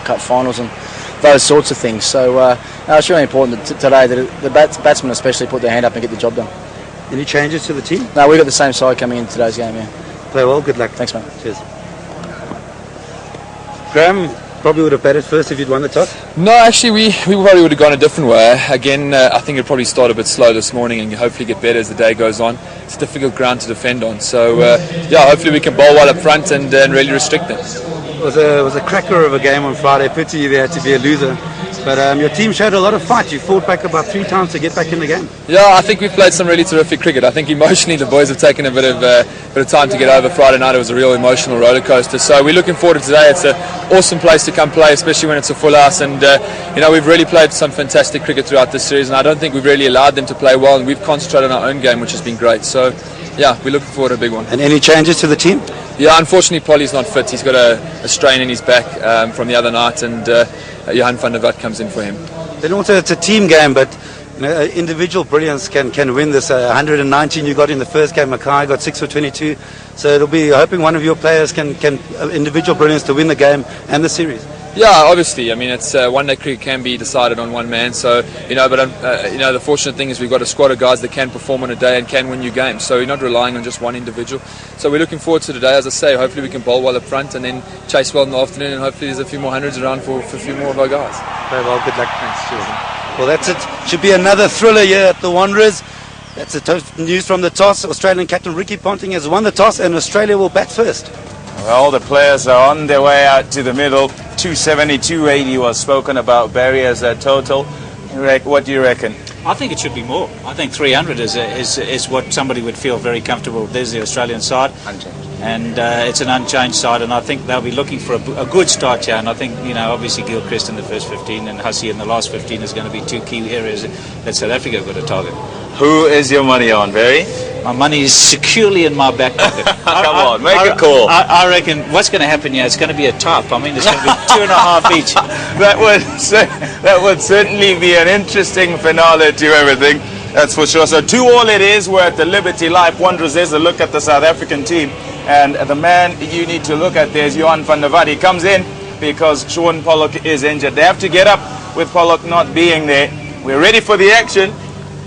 Cup finals and those sorts of things. So it's really important today that the batsmen especially put their hand up and get the job done. Any changes to the team? No, we've got the same side coming in today's game, yeah. Play well, good luck. Thanks, mate. Cheers. Graeme probably would have batted first if you'd won the toss? No, actually we probably would have gone a different way. Again, I think it'd probably start a bit slow this morning and hopefully get better as the day goes on. It's a difficult ground to defend on, so hopefully we can bowl well up front and really restrict them. It was a cracker of a game on Friday. Pity there to be a loser. But your team showed a lot of fight. You fought back about 3 times to get back in the game. Yeah, I think we've played some really terrific cricket. I think emotionally the boys have taken a bit of time to get over. Friday night it was a real emotional roller coaster. So we're looking forward to today. It's an awesome place to come play, especially when it's a full house. And we've really played some fantastic cricket throughout this series, and I don't think we've really allowed them to play well. And we've concentrated on our own game, which has been great. So yeah, we're looking forward to a big one. And any changes to the team? Yeah, unfortunately Polly's not fit. He's got a strain in his back from the other night, and Johan van der Walt comes in for him. Then also it's a team game, but individual brilliance can win this. 119 you got in the first game. Mackay got 6 for 22. So it'll be hoping one of your players can individual brilliance to win the game and the series. Yeah, obviously. I mean, it's one-day cricket can be decided on one man. So but the fortunate thing is we've got a squad of guys that can perform on a day and can win you games. So you're not relying on just one individual. So we're looking forward to today. As I say, hopefully we can bowl well up front and then chase well in the afternoon, and hopefully there's a few more hundreds around for a few more of our guys. Very well. Good luck. Thanks. Cheers. Well, that's it. Should be another thriller here at the Wanderers. That's the news from the toss. Australian captain Ricky Ponting has won the toss, and Australia will bat first. Well, the players are on their way out to the middle. 270, 280 was spoken about. Barry as a total. What do you reckon? I think it should be more. I think 300 is what somebody would feel very comfortable with. There's the Australian side. Unchanged. And it's an unchanged side, and I think they'll be looking for a good start here. And I think, obviously Gilchrist in the first 15 and Hussey in the last 15 is going to be 2 key areas that South Africa have got to target. Who is your money on, Barry? My money is securely in my back pocket. Come on, make a call. I reckon what's going to happen here, it's going to be a top. I mean, it's going to be 2.5 each. That would certainly be an interesting finale to everything. That's for sure. So 2-all it is. We're at the Liberty Life Wanderers. There's a look at the South African team. And the man you need to look at there is Johan van der Walt. He comes in because Shaun Pollock is injured. They have to get up with Pollock not being there. We're ready for the action.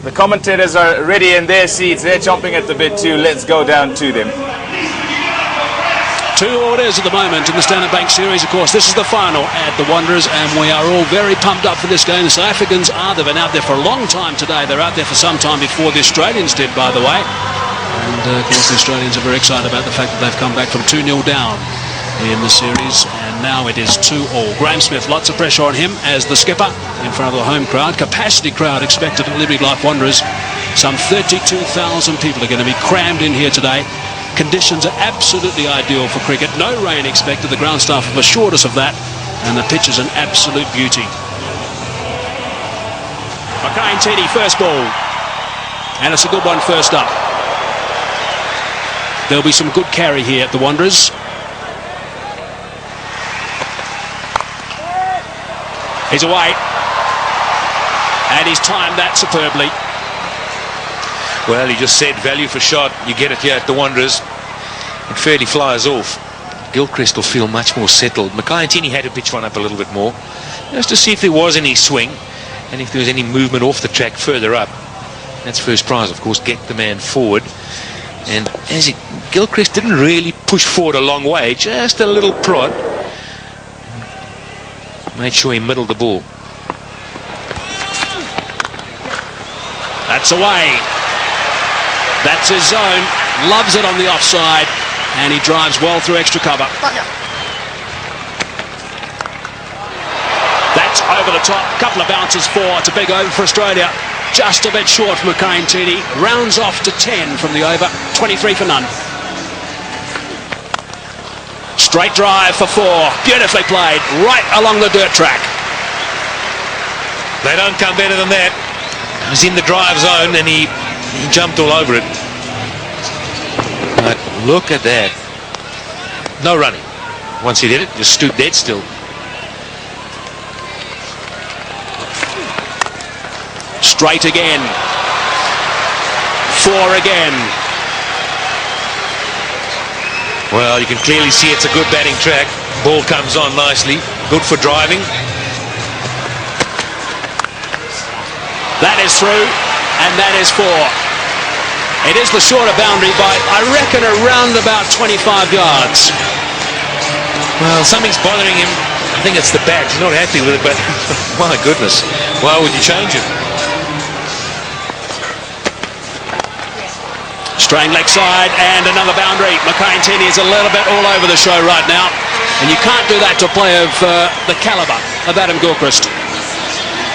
The commentators are ready in their seats. They're chomping at the bit too. Let's go down to them. 2 orders at the moment in the Standard Bank Series. Of course, this is the final at the Wanderers, and we are all very pumped up for this game. The South Africans they've been out there for a long time today. They're out there for some time before the Australians did, by the way. And, of course, the Australians are very excited about the fact that they've come back from 2-0 down in the series, and now it is 2-all. Graeme Smith, lots of pressure on him as the skipper in front of the home crowd. Capacity crowd expected at Liberty Life Wanderers. Some 32,000 people are going to be crammed in here today. Conditions are absolutely ideal for cricket. No rain expected. The ground staff have assured us of that, and the pitch is an absolute beauty. Mackay and Teddy, first ball, and it's a good one first up. There'll be some good carry here at the Wanderers. He's away, and he's timed that superbly. Well, he just said value for shot. You get it here at the Wanderers. It fairly flies off. Gilchrist will feel much more settled. Mackay and Tini had to pitch one up a little bit more, just to see if there was any swing and if there was any movement off the track further up. That's first prize, of course. Get the man forward. And Gilchrist didn't really push forward a long way, just a little prod. Made sure he middled the ball. That's away. That's his zone. Loves it on the offside, and he drives well through extra cover. That's over the top. Couple of bounces for. It's a big over for Australia. Just a bit short for Mackay and Tini. Rounds off to 10 from the over. 23 for none. Straight drive for 4. Beautifully played. Right along the dirt track. They don't come better than that. He was in the drive zone and he jumped all over it. But look at that. No running. Once he did it, just stood dead still. Straight again. 4 again. Well, you can clearly see it's a good batting track. Ball comes on nicely. Good for driving. That is through, and that is 4. It is the shorter boundary by, I reckon, around about 25 yards. Well, something's bothering him. I think it's the bat. He's not happy with it, but my goodness, why would you change it? Straying leg side and another boundary. Mackay is a little bit all over the show right now, and you can't do that to a player of the calibre of Adam Gilchrist.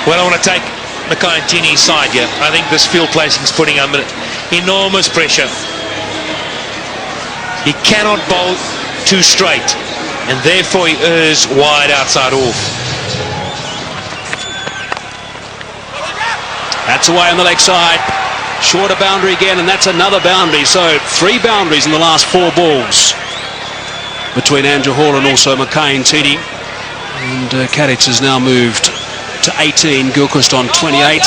Well, I want to take Mackay side here. I think this field placing is putting him under enormous pressure. He cannot bowl too straight, and therefore he errs wide outside off. That's away on the leg side. Shorter boundary again, and that's another boundary. So 3 boundaries in the last 4 balls between Andrew Hall and also Mackay Tini. And Kadich has now moved to 18, Gilchrist on 28,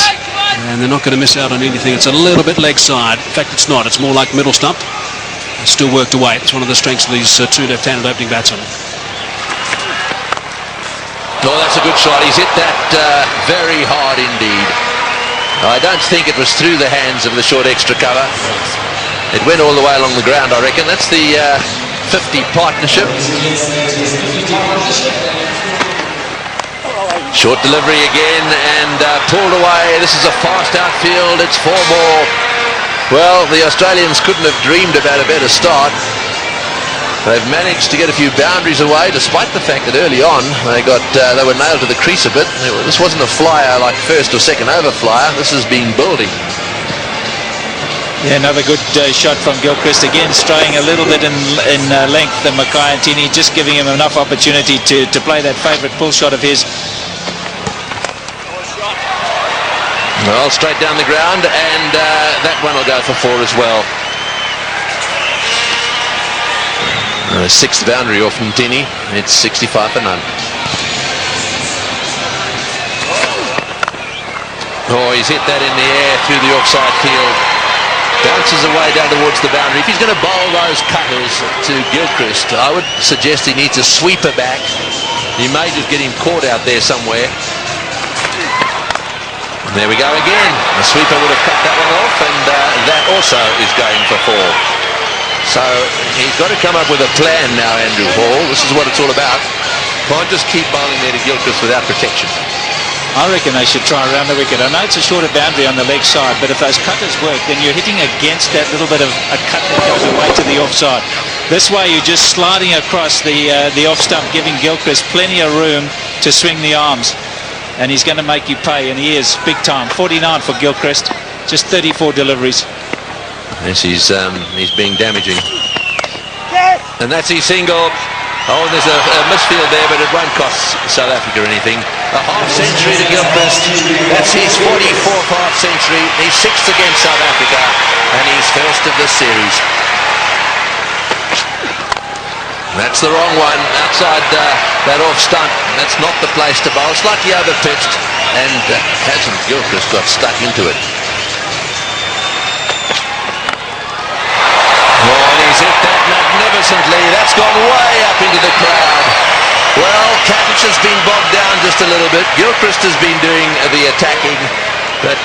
and they're not going to miss out on anything. It's a little bit leg side. In fact, it's not. It's more like middle stump. It's still worked away. It's one of the strengths of these 2 left-handed opening batsmen. Oh, that's a good shot. He's hit that very hard indeed. I don't think it was through the hands of the short extra cover. It went all the way along the ground, I reckon. That's the 50 partnership. Short delivery again and pulled away. This is a fast outfield. It's 4 more. Well, the Australians couldn't have dreamed about a better start. They've managed to get a few boundaries away, despite the fact that early on they were nailed to the crease a bit. This wasn't a flyer like first or second over flyer. This has been building. Yeah, another good shot from Gilchrist. Again, straying a little bit in length, and Mackay just giving him enough opportunity to play that favourite pull shot of his. Well, straight down the ground, and that one will go for 4 as well. 6th boundary off from Tini. It's 65 for none. Oh, he's hit that in the air through the offside field. Bounces away down towards the boundary. If he's going to bowl those cutters to Gilchrist, I would suggest he needs a sweeper back. He may just get him caught out there somewhere. And there we go again. The sweeper would have cut that one off, and that also is going for 4. So he's got to come up with a plan now, Andrew Hall. This is what it's all about. Can't just keep bowling there to Gilchrist without protection. I reckon they should try around the wicket. I know it's a shorter boundary on the leg side, but if those cutters work, then you're hitting against that little bit of a cut that goes away to the offside. This way you're just sliding across the off stump, giving Gilchrist plenty of room to swing the arms. And he's going to make you pay, and he is big time. 49 for Gilchrist, just 34 deliveries. Yes, he's being damaging. And that's his single. Oh, there's a misfield there, but it won't cost South Africa anything. A half century to Gilchrist. That's his 44th half century. He's 6th against South Africa, and he's 1st of the series. That's the wrong one. Outside that off stump. That's not the place to bowl. Slightly over-pitched, and hasn't Gilchrist got stuck into it. He's hit that magnificently. That's gone way up into the crowd. Well, Kadich has been bogged down just a little bit. Gilchrist has been doing the attacking, but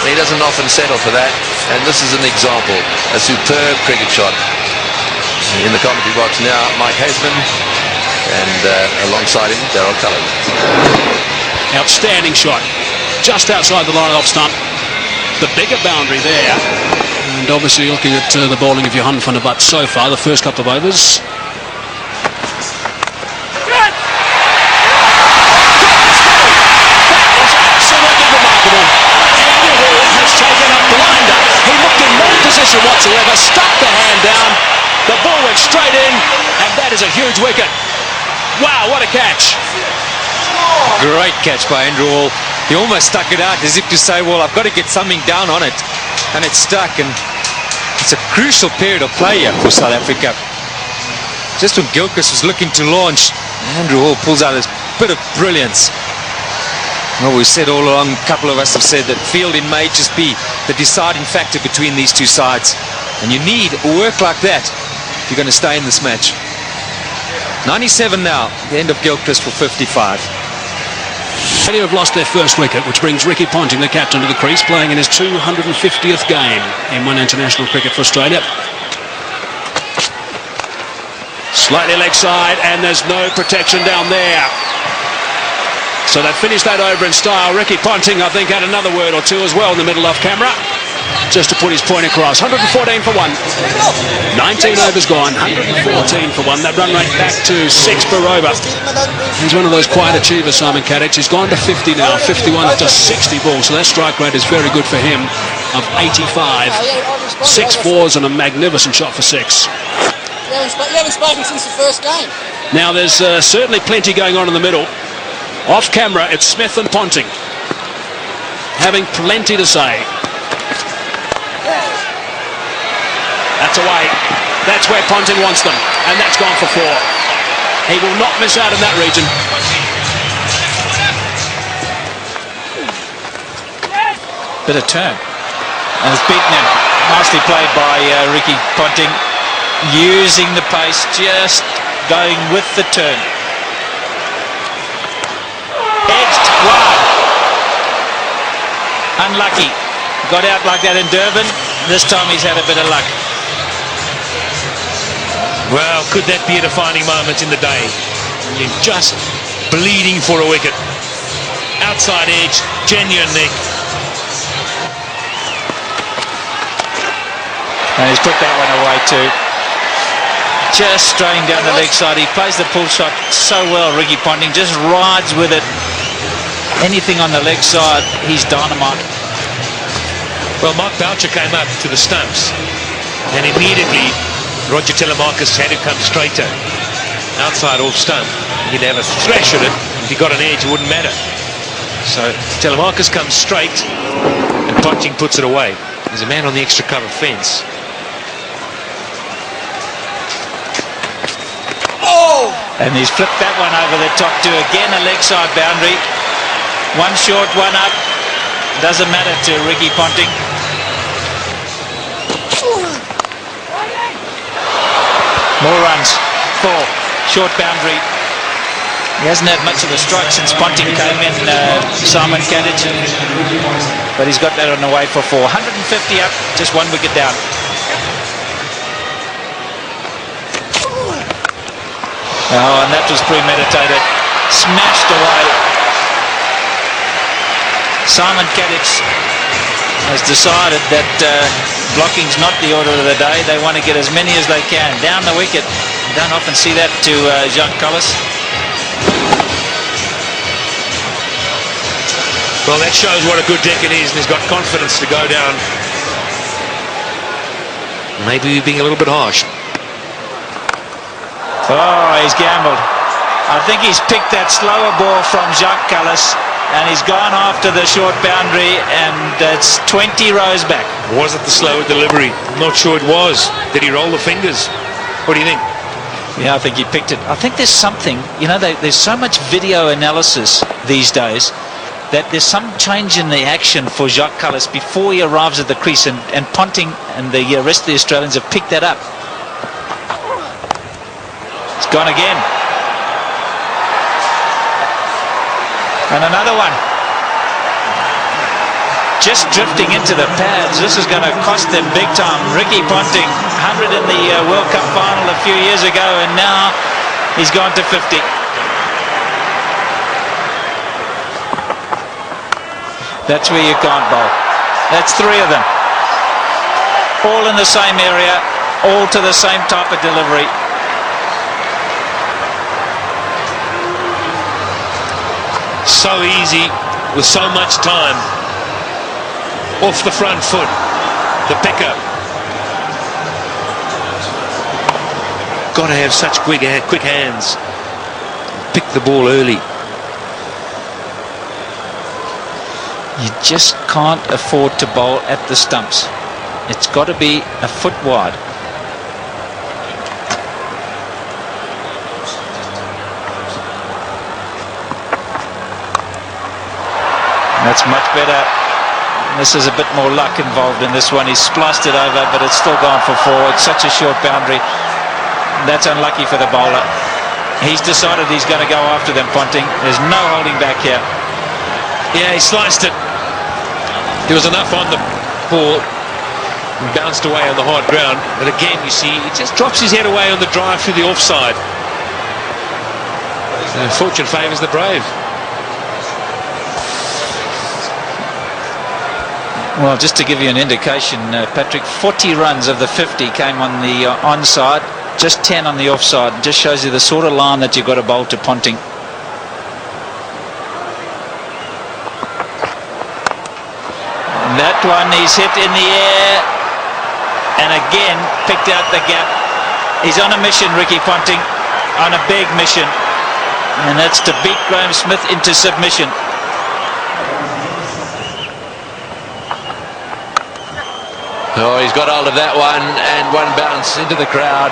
he doesn't often settle for that. And this is an example. A superb cricket shot. In the commentary box now, Mike Hasman, and alongside him, Darryl Cullen. Outstanding shot. Just outside the line off stump. The bigger boundary there. And obviously looking at the bowling of Johan van der Butt so far, the first couple of overs. That is absolutely remarkable. Andrew Hall has taken a blinder. He looked in no position whatsoever, stuck the hand down. The ball went straight in, and that is a huge wicket. Wow, what a catch. Great catch by Andrew Hall. He almost stuck it out as if to say, well, I've got to get something down on it. And it's stuck, and it's a crucial period of play here for South Africa. Just when Gilchrist was looking to launch, Andrew Hall pulls out this bit of brilliance. Well, we've said all along, a couple of us have said that fielding may just be the deciding factor between these two sides. And you need work like that if you're going to stay in this match. 97 now, the end of Gilchrist for 55. Australia have lost their first wicket, which brings Ricky Ponting, the captain, to the crease, playing in his 250th game in one international cricket for Australia. Slightly leg side, and there's no protection down there. So they've finished that over in style. Ricky Ponting, I think, had another word or two as well in the middle off camera, just to put his point across. 114 for 1. 19 overs gone, 114 for 1. That run rate back to 6 per over. He's one of those quiet achievers, Simon Kadich. He's gone to 50 now, 51 of just 60 balls. So that strike rate is very good for him, of 85. 6 fours and a magnificent shot for 6. You haven't spoken since the first game. Now there's certainly plenty going on in the middle. Off camera, it's Smith and Ponting, having plenty to say. That's away. That's where Ponting wants them, and that's gone for 4. He will not miss out in that region. Bit of turn, and it's beaten him. Nicely played by Ricky Ponting, using the pace, just going with the turn. Edged wide. Unlucky. Got out like that in Durban. This time he's had a bit of luck. Well, could that be a defining moment in the day? You're just bleeding for a wicket. Outside edge, genuine nick. And he's put that one away too. Just straying down the leg side. He plays the pull shot so well, Ricky Ponting. Just rides with it. Anything on the leg side, he's dynamite. Well, Mark Boucher came up to the stumps, and immediately Roger Telemarcus had to come straighter. Outside off stump. He'd have a thrash at it. If he got an edge, it wouldn't matter. So Telemarcus comes straight, and Ponting puts it away. There's a man on the extra cover fence. And he's flipped that one over the top to again a leg side boundary. One short, one up. Doesn't matter to Ricky Ponting. More runs. 4. Short boundary. He hasn't had much of a strike since Ponting came in, Simon Kadich. But he's got that on the way for 4. 150 up, just 1 wicket down. Oh, and that was premeditated. Smashed away. Simon Kadich has decided that blocking's not the order of the day. They want to get as many as they can. Down the wicket. You don't often see that to Jacques Kallis. Well, that shows what a good deck it is, and he's got confidence to go down. Maybe we're being a little bit harsh. Oh, he's gambled. I think he's picked that slower ball from Jacques Kallis, and he's gone after the short boundary, and it's 20 rows back. Was it the slower delivery? I'm not sure it was. Did he roll the fingers? What do you think? Yeah, I think he picked it. I think there's something, you know, there's so much video analysis these days that there's some change in the action for Jacques Kallis before he arrives at the crease, and Ponting and the rest of the Australians have picked that up. It's gone again. And another one. Just drifting into the pads. This is going to cost them big time. Ricky Ponting, 100 in the World Cup final a few years ago, and now he's gone to 50. That's where you can't bowl. That's 3 of them. All in the same area, all to the same type of delivery. So easy, with so much time. Off the front foot, the pickup. Got to have such quick hands. Pick the ball early. You just can't afford to bowl at the stumps. It's got to be a foot wide. That's much better. This is a bit more luck involved in this one. He's spliced it over, but it's still gone for 4. It's such a short boundary. That's unlucky for the bowler. He's decided he's going to go after them, Ponting. There's no holding back here. Yeah, he sliced it. There was enough on the ball and bounced away on the hard ground. But again, you see, he just drops his head away on the drive through the offside. So fortune favours the brave. Well, just to give you an indication, Patrick, 40 runs of the 50 came on the onside, just 10 on the offside. Just shows you the sort of line that you've got to bowl to Ponting. And that one he's hit in the air, and again picked out the gap. He's on a mission, Ricky Ponting, on a big mission, and that's to beat Graeme Smith into submission. Oh, he's got hold of that one, and one bounce into the crowd.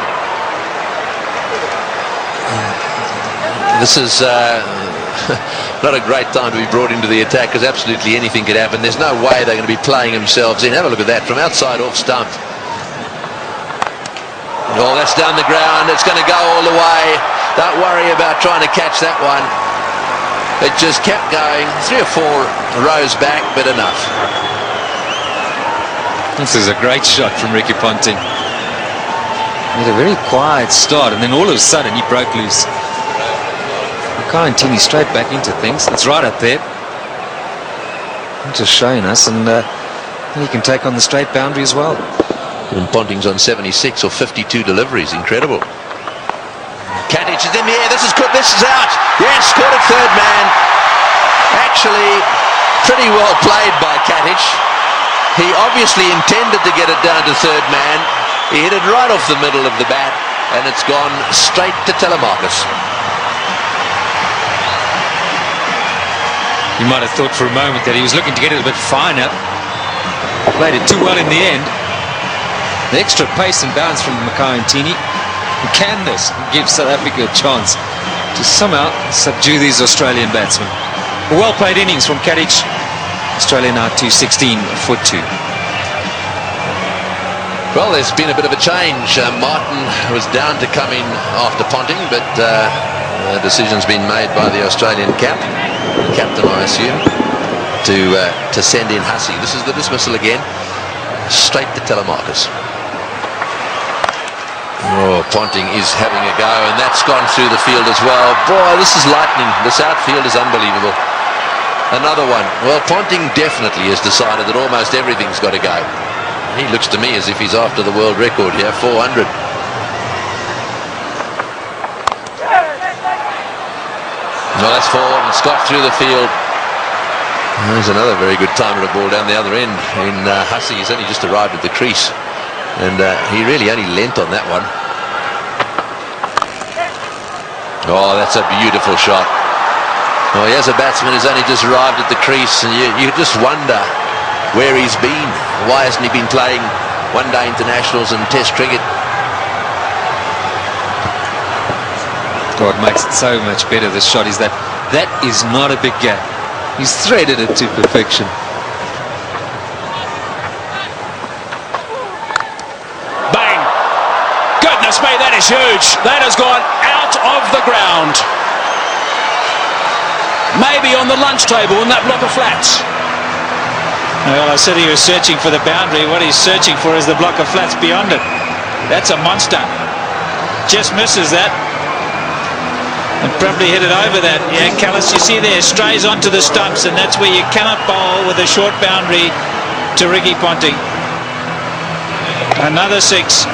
This is not a great time to be brought into the attack, because absolutely anything could happen. There's no way they're going to be playing themselves in. Have a look at that from outside off stump. Oh, that's down the ground. It's going to go all the way. Don't worry about trying to catch that one. It just kept going 3 or 4 rows back, but enough. This is a great shot from Ricky Ponting. He had a very quiet start, and then all of a sudden he broke loose. Makayantini straight back into things. It's right up there. Just showing us, and he can take on the straight boundary as well. And Ponting's on 76 or 52 deliveries. Incredible. Katic is in the air. This is good. This is out. Yes, caught it third man. Actually, pretty well played by Katic. He obviously intended to get it down to third man. He hit it right off the middle of the bat, and it's gone straight to Telemarcus. You might have thought for a moment that he was looking to get it a bit finer. Played it too well in the end. The extra pace and bounce from Makayantini. Can this give South Africa a chance to somehow subdue these Australian batsmen? A well-played innings from Katic. Australia now 216 for 2. Well, there's been a bit of a change. Martin was down to come in after Ponting, but the decision's been made by the Australian captain, I assume, to send in Hussey. This is the dismissal again, straight to Telemarcus. Oh, Ponting is having a go, and that's gone through the field as well. Boy, this is lightning. This outfield is unbelievable. Another one. Well, Ponting definitely has decided that almost everything's got to go. He looks to me as if he's after the world record here, 400. Well, that's forward, and Scott through the field. There's another very good timer of ball down the other end. In Hussey, he's only just arrived at the crease, and he really only lent on that one. Oh, that's a beautiful shot. Well, here's a batsman who's only just arrived at the crease, and you just wonder where he's been. Why hasn't he been playing one-day internationals and test cricket? What makes it so much better, this shot, is that is not a big gap. He's threaded it to perfection. Bang! Goodness me, that is huge. That has gone out of the ground. Maybe on the lunch table in that block of flats. Well, I said he was searching for the boundary. What he's searching for is the block of flats beyond it. That's a monster. Just misses that. And probably hit it over that. Yeah, Callis, you see there, strays onto the stumps, and that's where you cannot bowl with a short boundary to Ricky Ponting. Another 6.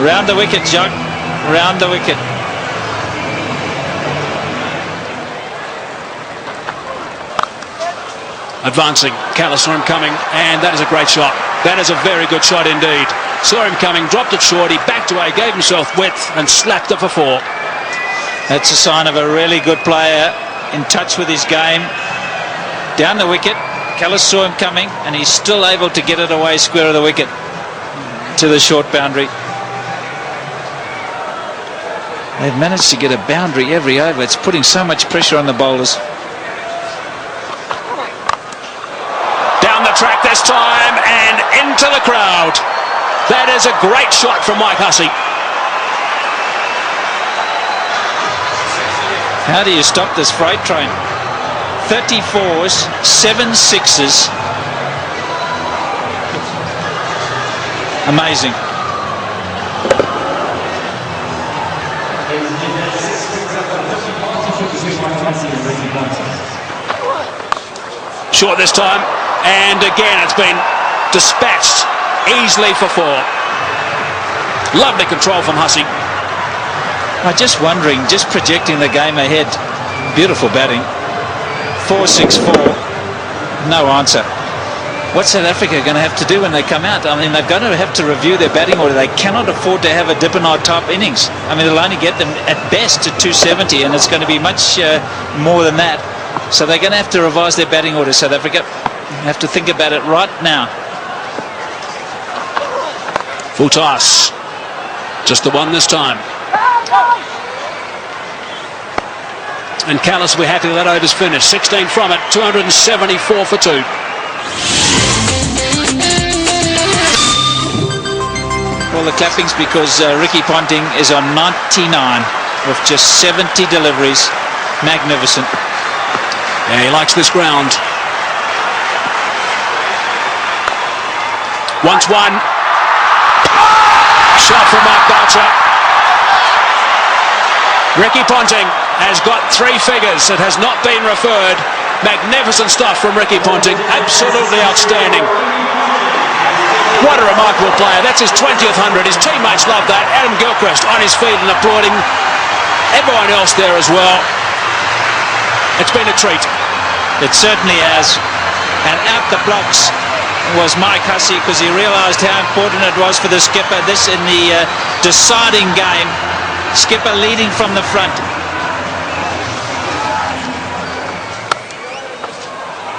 Round the wicket, Jock. Round the wicket. Advancing, Callis saw him coming, and that is a great shot. That is a very good shot indeed. Saw him coming, dropped it short, he backed away, gave himself width, and slapped it for 4. That's a sign of a really good player, in touch with his game. Down the wicket, Callis saw him coming, and he's still able to get it away square of the wicket to the short boundary. They've managed to get a boundary every over. It's putting so much pressure on the bowlers. Track this time, and into the crowd. That is a great shot from Mike Hussey. How do you stop this freight train? 34s, 7 6s. Amazing. Short this time, and again it's been dispatched easily for 4. Lovely control from Hussey. I'm just wondering, just projecting the game ahead. Beautiful batting. 4-6-4. No answer. What's South Africa going to have to do when they come out? I mean, they're going to have to review their batting order. They cannot afford to have a Dippenard type innings. I mean, it'll only get them at best to 270, and it's going to be much more than that. So they're going to have to revise their batting order, South Africa. Have to think about it right now. Full toss. Just the one this time. And Callis will be happy that over's finished. 16 from it, 274 for 2. Well, the clapping's because Ricky Ponting is on 99 with just 70 deliveries. Magnificent. Yeah, he likes this ground. Once one. Shot from Mark Boucher. Ricky Ponting has got 3 figures. It has not been referred. Magnificent stuff from Ricky Ponting. Absolutely outstanding. What a remarkable player. That's his 20th 100. His teammates love that. Adam Gilchrist on his feet and applauding. Everyone else there as well. It's been a treat. It certainly has. And out the blocks was Mike Hussey, because he realised how important it was for the skipper. This in the deciding game. Skipper leading from the front.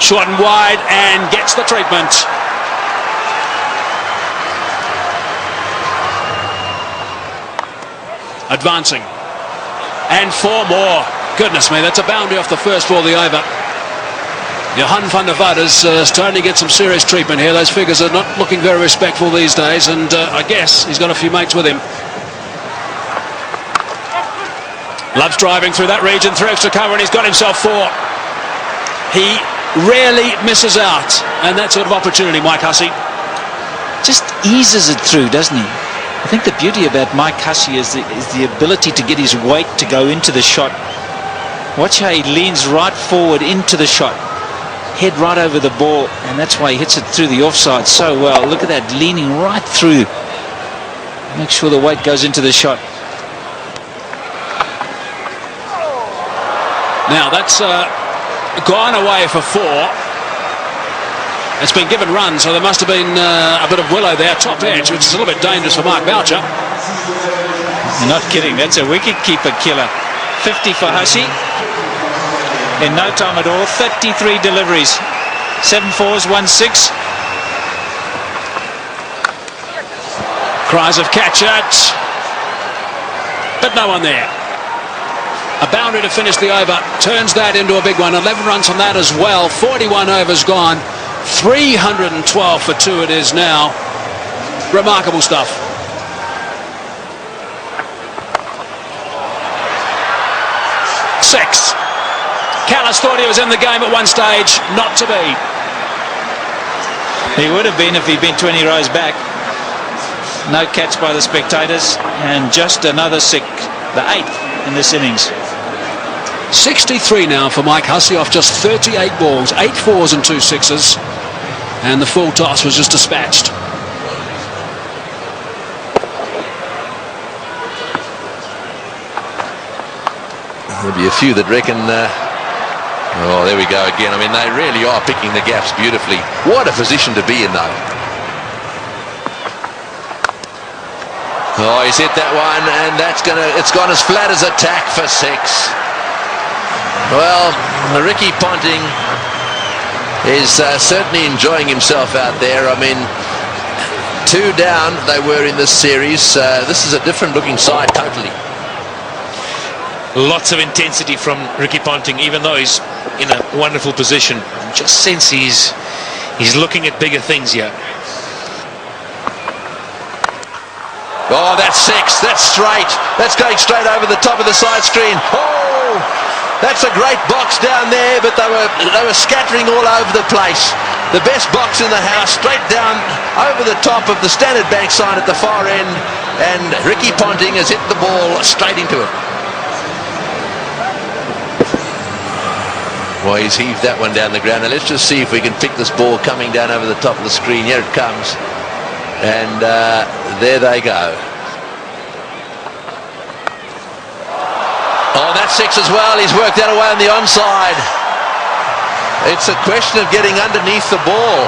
Short and wide, and gets the treatment. Advancing. And 4 more. Goodness me, that's a boundary off the first ball of the over. Johan van der Vaart is starting to get some serious treatment here. Those figures are not looking very respectful these days, and I guess he's got a few mates with him. Loves driving through that region, 3 extra cover, and he's got himself 4. He rarely misses out, and that sort of opportunity, Mike Hussey. Just eases it through, doesn't he? I think the beauty about Mike Hussey is the ability to get his weight to go into the shot. Watch how he leans right forward into the shot. Head right over the ball, and that's why he hits it through the offside so well. Look at that, leaning right through. Make sure the weight goes into the shot. Now that's gone away for 4. It's been given run, so there must have been a bit of willow there, top edge, which is a little bit dangerous for Mark Boucher. You're not kidding, that's a wicket-keeper killer. 50 for Hussey. In no time at all, 33 deliveries. 7 4s, 1 6. Cries of catch it, but no one there. A boundary to finish the over, turns that into a big one. 11 runs on that as well. 41 overs gone. 312 for 2 it is now. Remarkable stuff. Six. Callis thought he was in the game at one stage. Not to be. He would have been if he'd been 20 rows back. No catch by the spectators, and just another 6, the 8th in this innings. 63 now for Mike Hussey off just 38 balls, 8 4s and 2 6s, and the full toss was just dispatched. There'll be a few that reckon, oh, there we go again. I mean, they really are picking the gaps beautifully. What a position to be in, though. Oh, he's hit that one, and it's gone as flat as a tack for 6. Well, Ricky Ponting is certainly enjoying himself out there. I mean, 2 down they were in this series. This is a different looking side totally. Lots of intensity from Ricky Ponting, even though he's in a wonderful position. Just sense he's looking at bigger things here. Oh, that's 6. That's straight. That's going straight over the top of the side screen. Oh! That's a great box down there, but they were scattering all over the place. The best box in the house, straight down over the top of the Standard Bank sign at the far end, and Ricky Ponting has hit the ball straight into it. Well, he's heaved that one down the ground. Now let's just see if we can pick this ball coming down over the top of the screen. Here it comes. And there they go. Oh, that's six as well. He's worked that away on the onside. It's a question of getting underneath the ball.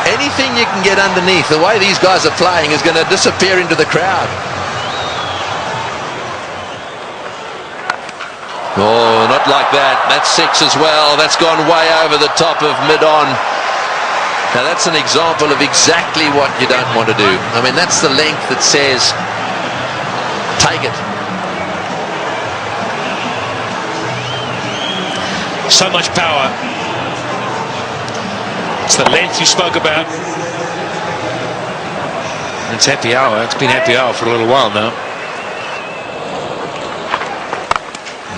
Anything you can get underneath, the way these guys are playing, is going to disappear into the crowd. Oh, not like that. That's six as well. That's gone way over the top of mid-on. Now that's an example of exactly what you don't want to do. I mean, that's the length that says, take it. So much power. It's the length you spoke about. It's happy hour. It's been happy hour for a little while now.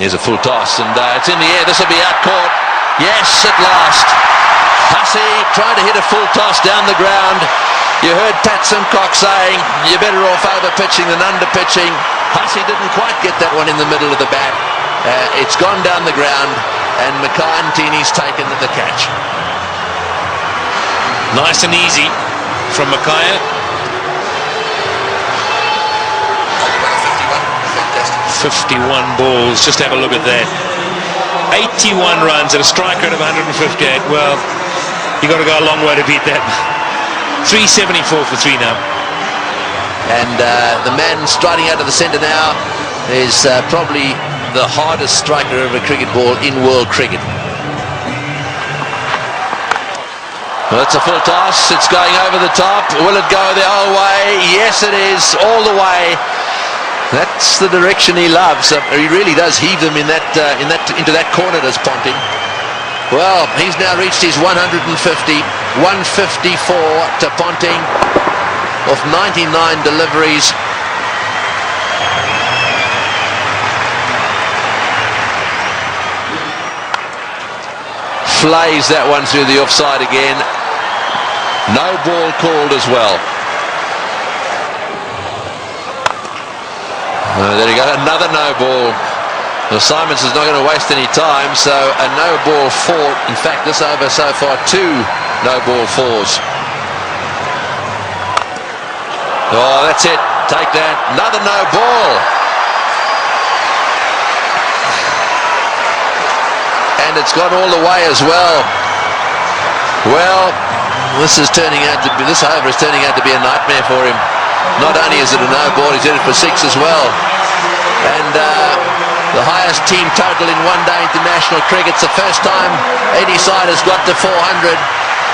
There's a full toss, and it's in the air. This will be out caught. Yes, at last. Hussey trying to hit a full toss down the ground. You heard Pat Simcock saying, you're better off over-pitching than under-pitching. Hussey didn't quite get that one in the middle of the bat. It's gone down the ground, and Makai-Ntini's taken the catch. Nice and easy from Makai. 51 balls, just have a look at that. 81 runs at a strike rate of 158. Well, you got to go a long way to beat that. 374 for three now. And the man striding out of the centre now is probably the hardest striker of a cricket ball in world cricket. Well, it's a full toss. It's going over the top. Will it go the whole way? Yes, it is, all the way. That's the direction he loves. He really does heave them into that corner, does Ponting. Well, he's now reached his 150, 154 to Ponting of 99 deliveries. Flays that one through the offside again. No ball called as well. There you go, another no ball. Well, Simons is not going to waste any time, so a no ball four. In fact, this over so far, 2 no ball fours. Oh, that's it. Take that. Another no ball. And it's gone all the way as well. Well, this over is turning out to be a nightmare for him. Not only is it a no ball, he's in it for 6 as well. And the highest team total in one-day international cricket. It's the first time any side has got to 400.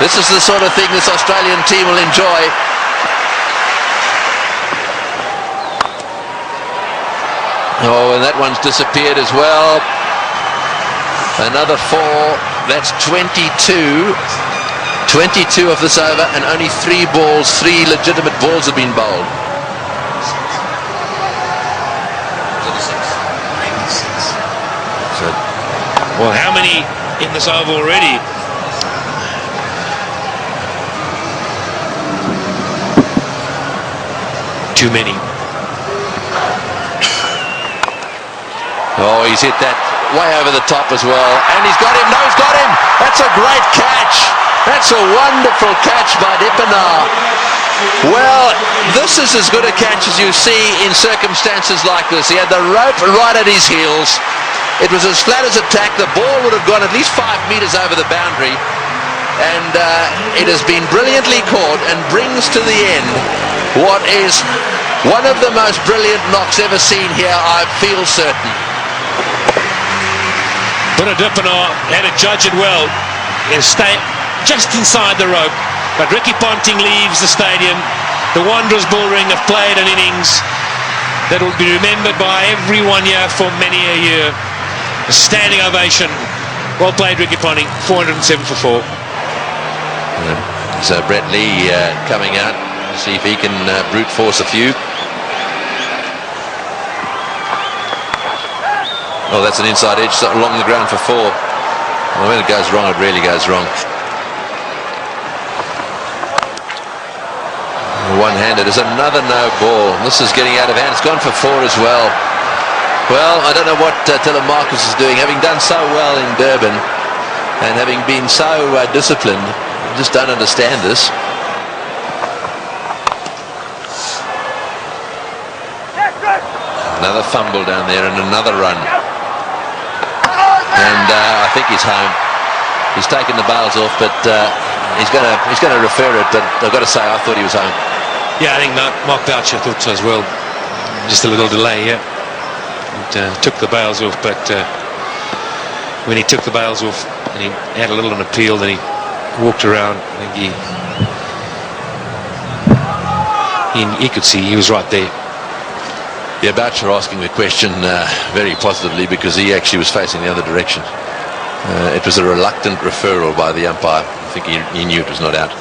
This is the sort of thing this Australian team will enjoy. Oh, and that one's disappeared as well. Another 4. That's 22. 22 of this over, and only 3 legitimate balls have been bowled. So, well, how many in this over already? Too many. Oh, he's hit that way over the top as well, and he's got him. No, he's got him. That's a great catch. That's a wonderful catch by Dippenaar. Well, this is as good a catch as you see in circumstances like this. He had the rope right at his heels. It was as flat as a tack. The ball would have gone at least 5 metres over the boundary. And it has been brilliantly caught and brings to the end what is one of the most brilliant knocks ever seen here, I feel certain. But Dippenaar had to judge it well. He'll stay just inside the rope, but Ricky Ponting leaves the stadium. The Wanderers bullring have played an innings that will be remembered by everyone here for many a year. A standing ovation. Well played, Ricky Ponting. 407 for 4. So Brett Lee coming out to see if he can brute force a few. Oh, that's an inside edge along the ground for 4. Well, when it goes wrong, it really goes wrong. One-handed is another no ball. This is getting out of hand. It's gone for 4 as well. Well, I don't know what Telemarcus is doing. Having done so well in Durban and having been so disciplined, I just don't understand this. Another fumble down there and another run. And I think he's home. He's taken the bails off, but he's going to refer it. But I've got to say, I thought he was home. Yeah, I think Mark Boucher thought so as well. Just a little delay here. And, took the bails off, but when he took the bails off and he had a little an appeal, then he walked around. I think he could see he was right there. Yeah, Boucher asking the question very positively because he actually was facing the other direction. It was a reluctant referral by the umpire. I think he knew it was not out.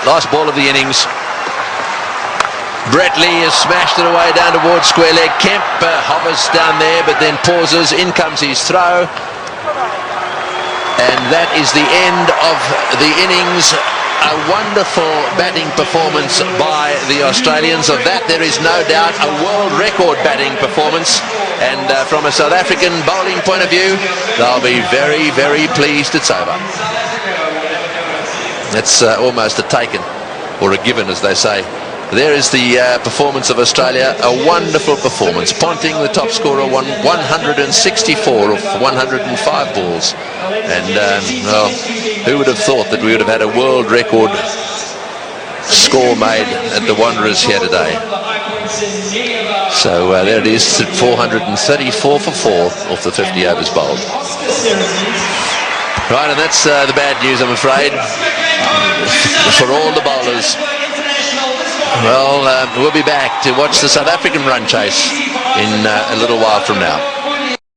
Last ball of the innings. Brett Lee has smashed it away down towards square leg. Kemp hovers down there but then pauses. In comes his throw. And that is the end of the innings. A wonderful batting performance by the Australians. Of that there is no doubt. A world record batting performance. And from a South African bowling point of view, they'll be very, very pleased it's over. That's almost a taken, or a given as they say. There is the performance of Australia, a wonderful performance. Ponting, the top scorer, won 164 of 105 balls. And, well, who would have thought that we would have had a world record score made at the Wanderers here today? So there it is, 434 for 4 off the 50 overs bowled. Right, and that's the bad news, I'm afraid, for all the bowlers. Well, we'll be back to watch the South African run chase in a little while from now.